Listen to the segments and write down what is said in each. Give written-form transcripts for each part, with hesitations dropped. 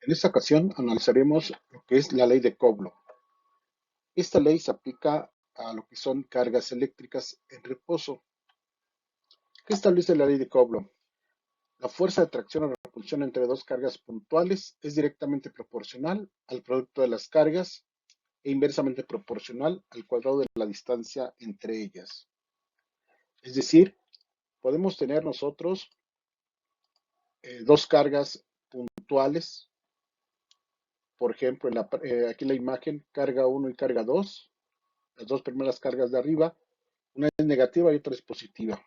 En esta ocasión analizaremos lo que es la ley de Coulomb. Esta ley se aplica a lo que son cargas eléctricas en reposo. ¿Qué establece la ley de Coulomb? La fuerza de atracción o repulsión entre dos cargas puntuales es directamente proporcional al producto de las cargas e inversamente proporcional al cuadrado de la distancia entre ellas. Es decir, podemos tener nosotros dos cargas puntuales. Por ejemplo, aquí la imagen carga 1 y carga 2. Las dos primeras cargas de arriba, una es negativa y otra es positiva.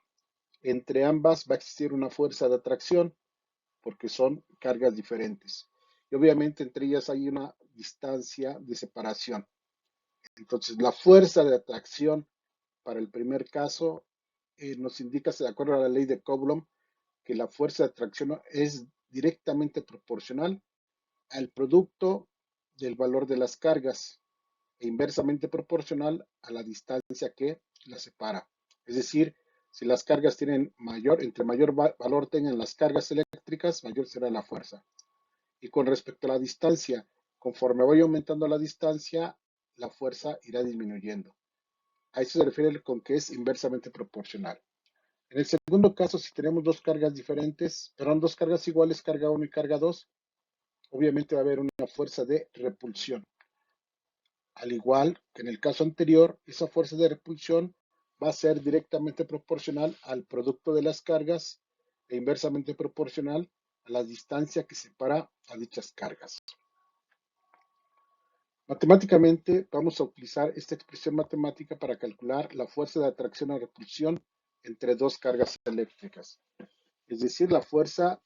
Entre ambas va a existir una fuerza de atracción porque son cargas diferentes. Y obviamente entre ellas hay una distancia de separación. Entonces la fuerza de atracción para el primer caso nos indica, de acuerdo a la ley de Coulomb, que la fuerza de atracción es directamente proporcional al producto del valor de las cargas e inversamente proporcional a la distancia que las separa. Es decir, si las cargas tienen entre mayor valor tengan las cargas eléctricas, mayor será la fuerza. Y con respecto a la distancia, conforme vaya aumentando la distancia, la fuerza irá disminuyendo. A eso se refiere con que es inversamente proporcional. En el segundo caso, si tenemos dos cargas diferentes, perdón, dos cargas iguales, carga 1 y carga 2, obviamente va a haber una fuerza de repulsión. Al igual que en el caso anterior, esa fuerza de repulsión va a ser directamente proporcional al producto de las cargas e inversamente proporcional a la distancia que separa a dichas cargas. Matemáticamente, vamos a utilizar esta expresión matemática para calcular la fuerza de atracción o repulsión entre dos cargas eléctricas. Es decir, la fuerza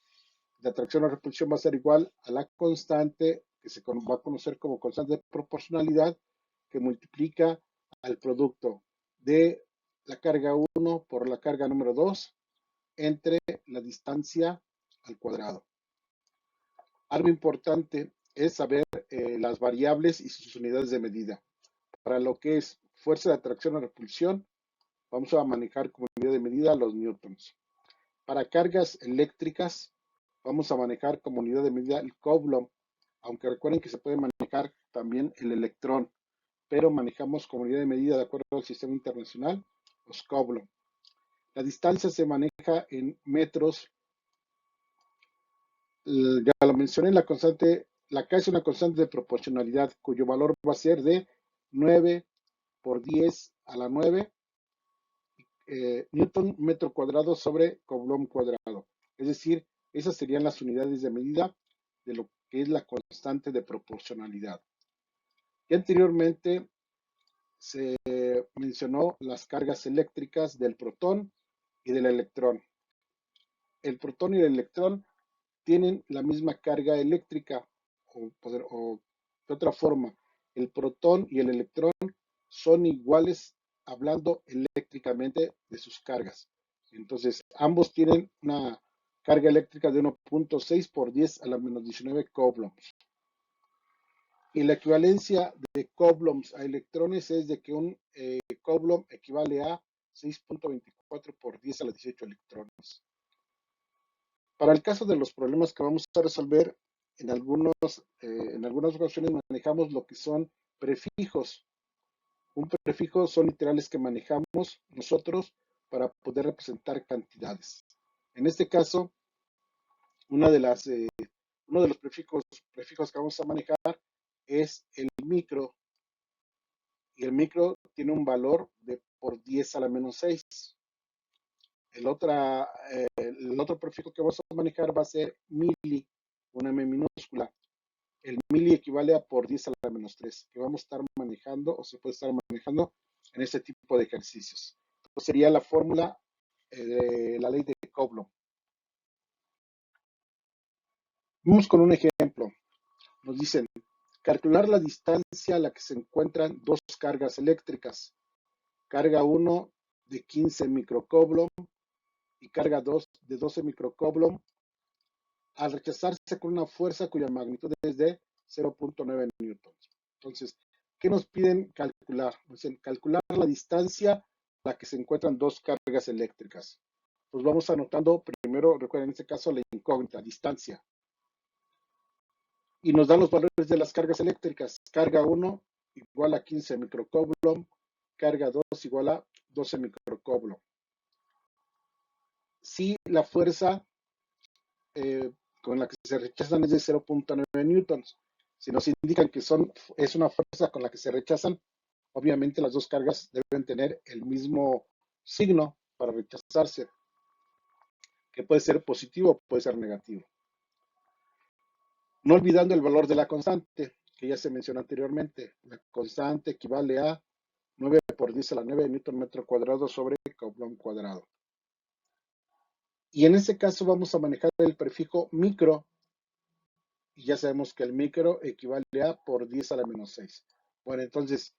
de atracción o repulsión va a ser igual a la constante que se va a conocer como constante de proporcionalidad que multiplica al producto de la carga 1 por la carga número 2 entre la distancia al cuadrado. Algo importante es saber las variables y sus unidades de medida. Para lo que es fuerza de atracción o repulsión, vamos a manejar como unidad de medida los newtons. Para cargas eléctricas, vamos a manejar como unidad de medida el Coulomb, aunque recuerden que se puede manejar también el electrón, pero manejamos como unidad de medida de acuerdo al sistema internacional los Coulomb. La distancia se maneja en metros. Ya lo mencioné, la constante, la K es una constante de proporcionalidad cuyo valor va a ser de 9 por 10 a la 9 Newton metro cuadrado sobre Coulomb cuadrado. Es decir, esas serían las unidades de medida de lo que es la constante de proporcionalidad. Y anteriormente se mencionó las cargas eléctricas del protón y del electrón. El protón y el electrón tienen la misma carga eléctrica o de otra forma, el protón y el electrón son iguales hablando eléctricamente de sus cargas. Entonces, ambos tienen una carga eléctrica de 1.6 por 10 a la menos 19 coulombs. Y la equivalencia de coulombs a electrones es de que un coulomb equivale a 6.24 por 10 a la 18 electrones. Para el caso de los problemas que vamos a resolver, en algunas ocasiones manejamos lo que son prefijos. Un prefijo son literales que manejamos nosotros para poder representar cantidades. En este caso, una de las, uno de los prefijos que vamos a manejar es el micro. Y el micro tiene un valor de por 10 a la menos 6. El otro prefijo que vamos a manejar va a ser mili, una M minúscula. El mili equivale a por 10 a la menos 3, que vamos a estar manejando o se puede estar manejando en este tipo de ejercicios. Entonces sería la fórmula de la ley de Coulomb. Vamos con un ejemplo. Nos dicen, calcular la distancia a la que se encuentran dos cargas eléctricas. Carga 1 de 15 microcoulomb y carga 2 de 12 microcoulomb al rechazarse con una fuerza cuya magnitud es de 0.9 newtons. Entonces, ¿qué nos piden calcular? Nos dicen calcular la distancia a la que se encuentran dos cargas eléctricas. Pues vamos anotando primero, recuerden en este caso la incógnita, distancia. y nos dan los valores de las cargas eléctricas. Carga 1 igual a 15 microcoulomb, carga 2 igual a 12 microcoulomb. Si la fuerza con la que se rechazan es de 0.9 newtons, si nos indican que es una fuerza con la que se rechazan, obviamente las dos cargas deben tener el mismo signo para rechazarse, que puede ser positivo o puede ser negativo. No olvidando el valor de la constante, que ya se mencionó anteriormente. La constante equivale a 9 por 10 a la 9 newton metro cuadrado sobre coulomb cuadrado. Y en este caso vamos a manejar el prefijo micro, y ya sabemos que el micro equivale a por 10 a la menos 6. Bueno, entonces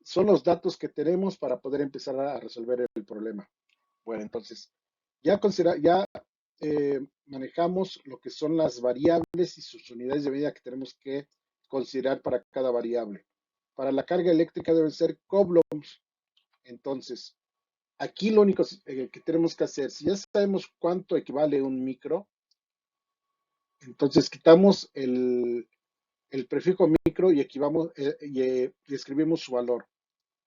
son los datos que tenemos para poder empezar a resolver el problema. Bueno, entonces ya manejamos lo que son las variables y sus unidades de medida que tenemos que considerar para cada variable. Para la carga eléctrica deben ser coulombs. Entonces, aquí lo único que tenemos que hacer, si ya sabemos cuánto equivale un micro, entonces quitamos el prefijo micro y y escribimos su valor.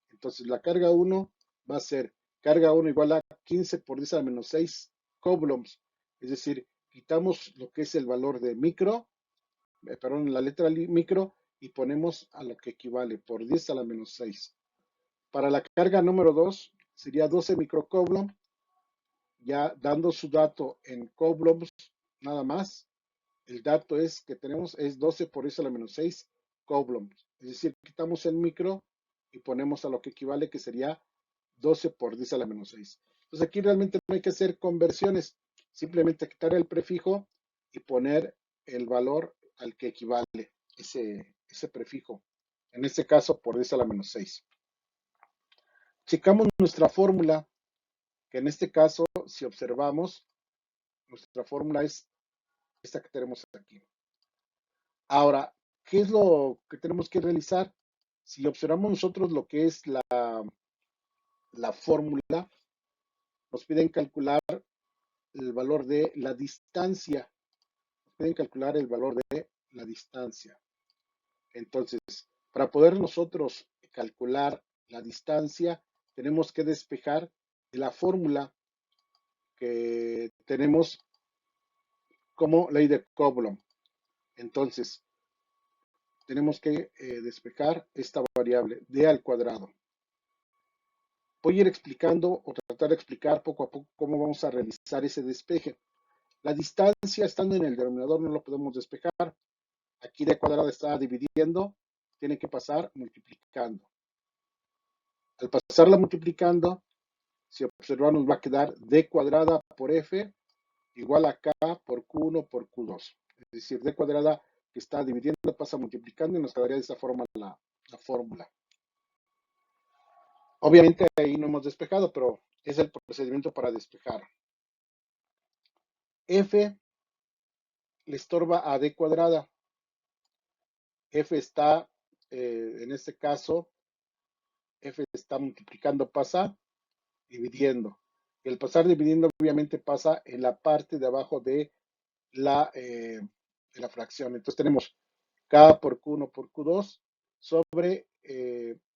Entonces la carga 1 va a ser carga 1 igual a 15 por 10 a la menos 6 coulombs. Es decir, quitamos lo que es el valor de micro, perdón, la letra micro, y ponemos a lo que equivale por 10 a la menos 6. Para la carga número 2 sería 12 microcoulomb, ya dando su dato en coulombs nada más. El dato que tenemos es 12 por 10 a la menos 6 coulombs. Es decir, quitamos el micro y ponemos a lo que equivale, que sería 12 por 10 a la menos 6. Entonces aquí realmente no hay que hacer conversiones, simplemente quitar el prefijo y poner el valor al que equivale ese prefijo. En este caso, por 10 a la menos 6. Checamos nuestra fórmula, que en este caso, si observamos, nuestra fórmula es esta que tenemos aquí. Ahora, ¿qué es lo que tenemos que realizar? Si observamos nosotros lo que es la fórmula, nos piden calcular el valor de la distancia. Nos piden calcular el valor de la distancia. Entonces, para poder nosotros calcular la distancia, tenemos que despejar de la fórmula que tenemos como ley de Coulomb. Entonces, tenemos que despejar esta variable d al cuadrado. Voy a ir explicando o tratar de explicar poco a poco cómo vamos a realizar ese despeje. La distancia, estando en el denominador, no lo podemos despejar. Aquí d cuadrada está dividiendo, tiene que pasar multiplicando. Al pasarla multiplicando, si observamos, nos va a quedar d cuadrada por f igual a k por q1 por q2. Es decir, d cuadrada que está dividiendo pasa multiplicando y nos quedaría de esta forma la fórmula. Obviamente ahí no hemos despejado, pero es el procedimiento para despejar. F le estorba a d cuadrada. F está, en este caso, F está multiplicando, pasa dividiendo. El pasar dividiendo obviamente pasa en la parte de abajo de la fracción. Entonces tenemos K por Q1 por Q2 sobre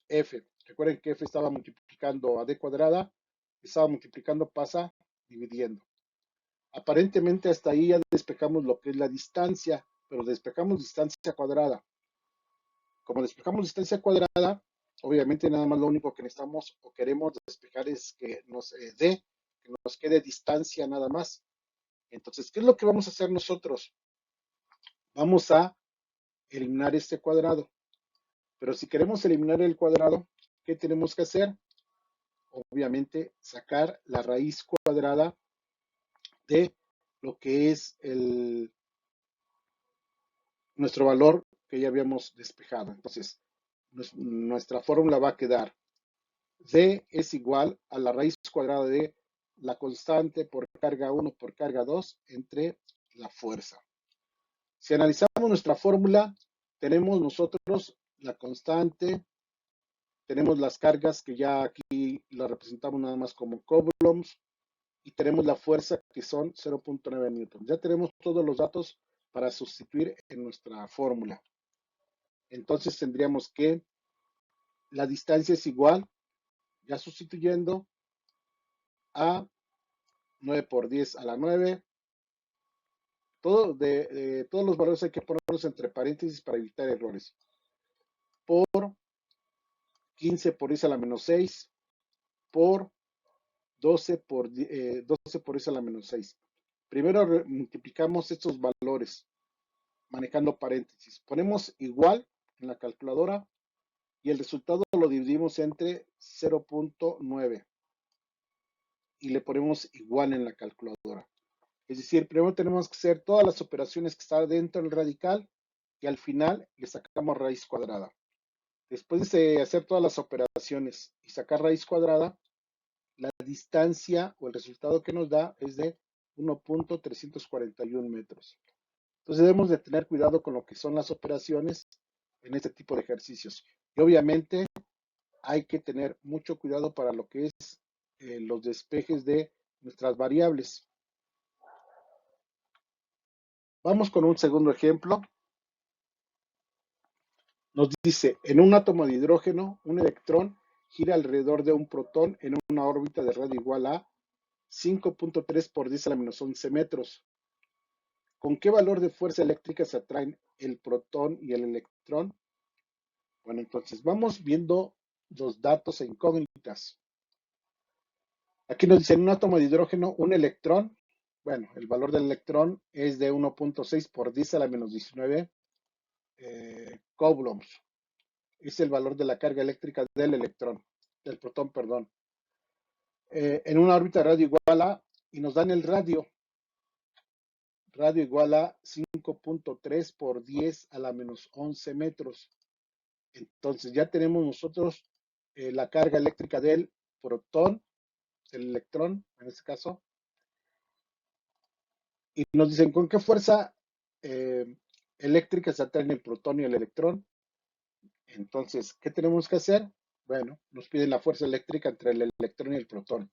F. Recuerden que F estaba multiplicando a D cuadrada, estaba multiplicando, pasa dividiendo. Aparentemente hasta ahí ya despejamos lo que es la distancia, pero despejamos distancia cuadrada. Como despejamos distancia cuadrada, obviamente nada más lo único que necesitamos o queremos despejar es que nos dé, que nos quede distancia nada más. Entonces, ¿qué es lo que vamos a hacer nosotros? Vamos a eliminar este cuadrado. Pero si queremos eliminar el cuadrado, ¿qué tenemos que hacer? Obviamente, sacar la raíz cuadrada de lo que es nuestro valor que ya habíamos despejado. Entonces, nuestra fórmula va a quedar D es igual a la raíz cuadrada de la constante por carga 1 por carga 2 entre la fuerza. Si analizamos nuestra fórmula, tenemos nosotros la constante, tenemos las cargas que ya aquí la representamos nada más como coulombs y tenemos la fuerza que son 0.9 newtons. Ya tenemos todos los datos para sustituir en nuestra fórmula. Entonces tendríamos que la distancia es igual, ya sustituyendo, a 9 por 10 a la 9. Todos los valores hay que ponerlos entre paréntesis para evitar errores. Por 15 por 10 a la menos 6, por 12 por 10 a la menos 6. Primero multiplicamos estos valores manejando paréntesis. Ponemos igual en la calculadora y el resultado lo dividimos entre 0.9 y le ponemos igual en la calculadora. Es decir, primero tenemos que hacer todas las operaciones que están dentro del radical y al final le sacamos raíz cuadrada. Después de hacer todas las operaciones y sacar raíz cuadrada, la distancia o el resultado que nos da es de 1.341 metros. Entonces debemos de tener cuidado con lo que son las operaciones en este tipo de ejercicios. Y obviamente hay que tener mucho cuidado para lo que es los despejes de nuestras variables. Vamos con un segundo ejemplo. Nos dice, en un átomo de hidrógeno, un electrón gira alrededor de un protón en una órbita de radio igual a 5.3 por 10 a la menos 11 metros. ¿Con qué valor de fuerza eléctrica se atraen el protón y el electrón? Bueno, entonces vamos viendo los datos e incógnitas. Aquí nos dice, en un átomo de hidrógeno, un electrón, bueno, el valor del electrón es de 1.6 por 10 a la menos 19 coulombs. Es el valor de la carga eléctrica del electrón, del protón, perdón. En una órbita de radio igual a, y nos dan el radio igual a 5.3 por 10 a la menos 11 metros. Entonces ya tenemos nosotros la carga eléctrica del protón, el electrón en este caso, y nos dicen con qué fuerza eléctrica se atraen el protón y el electrón. Entonces, ¿qué tenemos que hacer? Bueno, nos piden la fuerza eléctrica entre el electrón y el protón.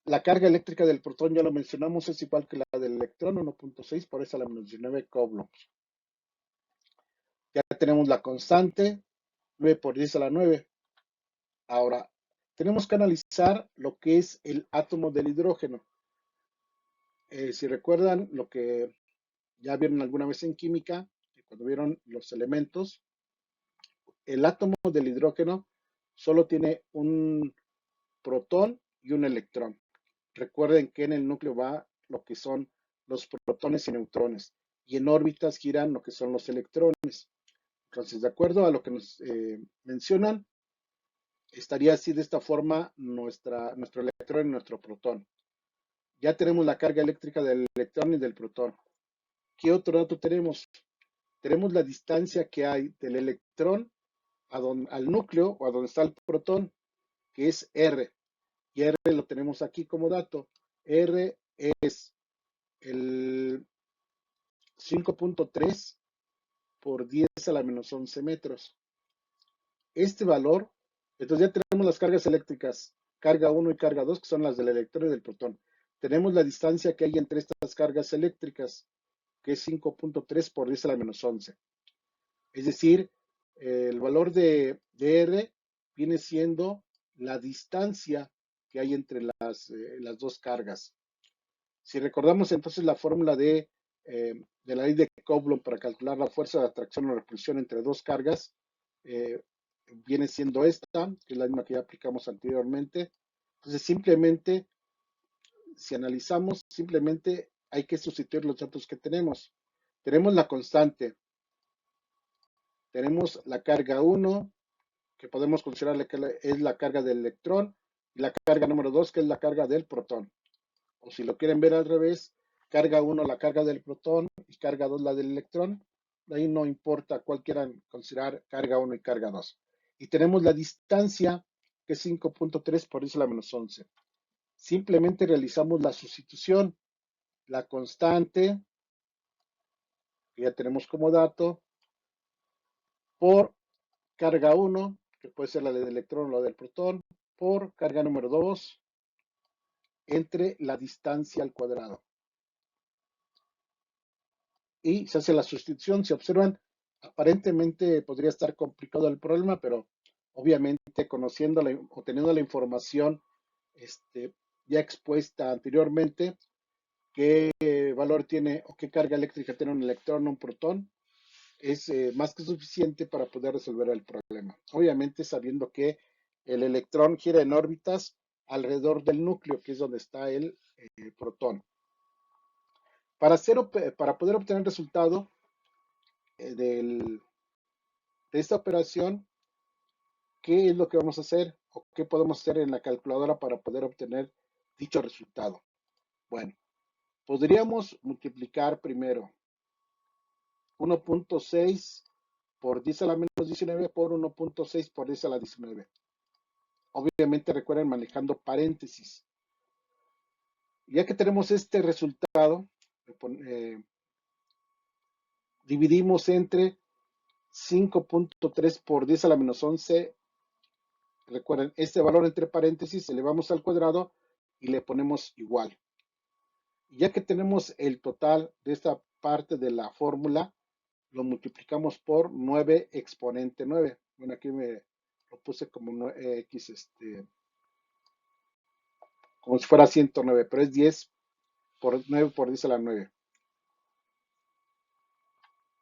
La carga eléctrica del protón, ya lo mencionamos, es igual que la del electrón, 1.6 por eso a la menos 19 coulombs. Ya tenemos la constante, 9 por 10 a la 9. Ahora, tenemos que analizar lo que es el átomo del hidrógeno. Si recuerdan lo que ya vieron alguna vez en química, cuando vieron los elementos, el átomo del hidrógeno solo tiene un protón y un electrón. Recuerden que en el núcleo va lo que son los protones y neutrones, y en órbitas giran lo que son los electrones. Entonces, de acuerdo a lo que nos mencionan, estaría así de esta forma nuestro electrón y nuestro protón. Ya tenemos la carga eléctrica del electrón y del protón. ¿Qué otro dato tenemos? Tenemos la distancia que hay del electrón al núcleo o a donde está el protón, que es R. Y R lo tenemos aquí como dato. R es el 5.3 por 10 a la menos 11 metros. Este valor, entonces ya tenemos las cargas eléctricas, carga 1 y carga 2, que son las del electrón y del protón. Tenemos la distancia que hay entre estas cargas eléctricas, que es 5.3 por 10 a la menos 11. Es decir, el valor de R viene siendo la distancia que hay entre las dos cargas. Si recordamos entonces la fórmula de la ley de Coulomb para calcular la fuerza de atracción o repulsión entre dos cargas, eh, viene siendo esta, que es la misma que ya aplicamos anteriormente. Entonces simplemente, si analizamos, simplemente hay que sustituir los datos que tenemos. Tenemos la constante, tenemos la carga 1, que podemos considerarle que es la carga del electrón, y la carga número 2, que es la carga del protón. O si lo quieren ver al revés, carga 1 la carga del protón y carga 2 la del electrón. De ahí no importa cuál quieran considerar carga 1 y carga 2. Y tenemos la distancia, que es 5.3 por 10 a la menos 11. Simplemente realizamos la sustitución. La constante, que ya tenemos como dato, por carga 1, que puede ser la del electrón o la del protón, por carga número 2, entre la distancia al cuadrado. y se hace la sustitución. Si observan, aparentemente podría estar complicado el problema, pero obviamente conociendo o teniendo la información ya expuesta anteriormente, qué valor tiene o qué carga eléctrica tiene un electrón o un protón, es más que suficiente para poder resolver el problema. Obviamente sabiendo que el electrón gira en órbitas alrededor del núcleo, que es donde está el protón. Para poder obtener el resultado de esta operación, ¿qué es lo que vamos a hacer o qué podemos hacer en la calculadora para poder obtener dicho resultado? Bueno, podríamos multiplicar primero 1.6 por 10 a la menos 19 por 1.6 por 10 a la 19. Obviamente recuerden manejando paréntesis. Ya que tenemos este resultado, eh, dividimos entre 5.3 por 10 a la menos 11. Recuerden, este valor entre paréntesis elevamos al cuadrado y le ponemos igual. Ya que tenemos el total de esta parte de la fórmula, lo multiplicamos por 9 exponente 9. Bueno, aquí me lo puse como x, como si fuera 109, pero es 10 por 9 por 10 a la 9.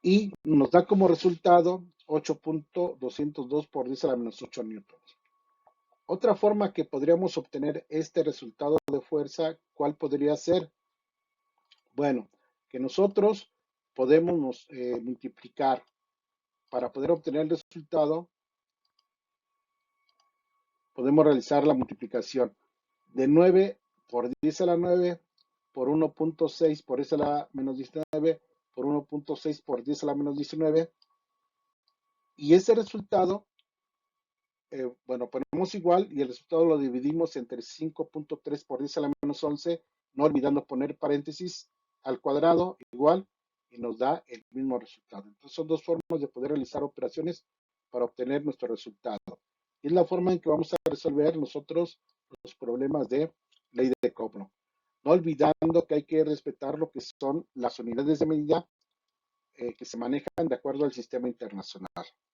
Y nos da como resultado 8.202 por 10 a la menos 8 newtons. Otra forma que podríamos obtener este resultado de fuerza, ¿cuál podría ser? Bueno, que nosotros podemos multiplicar para poder obtener el resultado, podemos realizar la multiplicación de 9 por 10 a la 9 por 1.6 por 10 a la menos 19 por 1.6 por 10 a la menos 19. Y ese resultado, bueno, ponemos igual y el resultado lo dividimos entre 5.3 por 10 a la menos 11, no olvidando poner paréntesis al cuadrado igual y nos da el mismo resultado. Entonces son dos formas de poder realizar operaciones para obtener nuestro resultado. Y es la forma en que vamos a resolver nosotros los problemas de ley de Coulomb. No olvidando que hay que respetar lo que son las unidades de medida que se manejan de acuerdo al sistema internacional.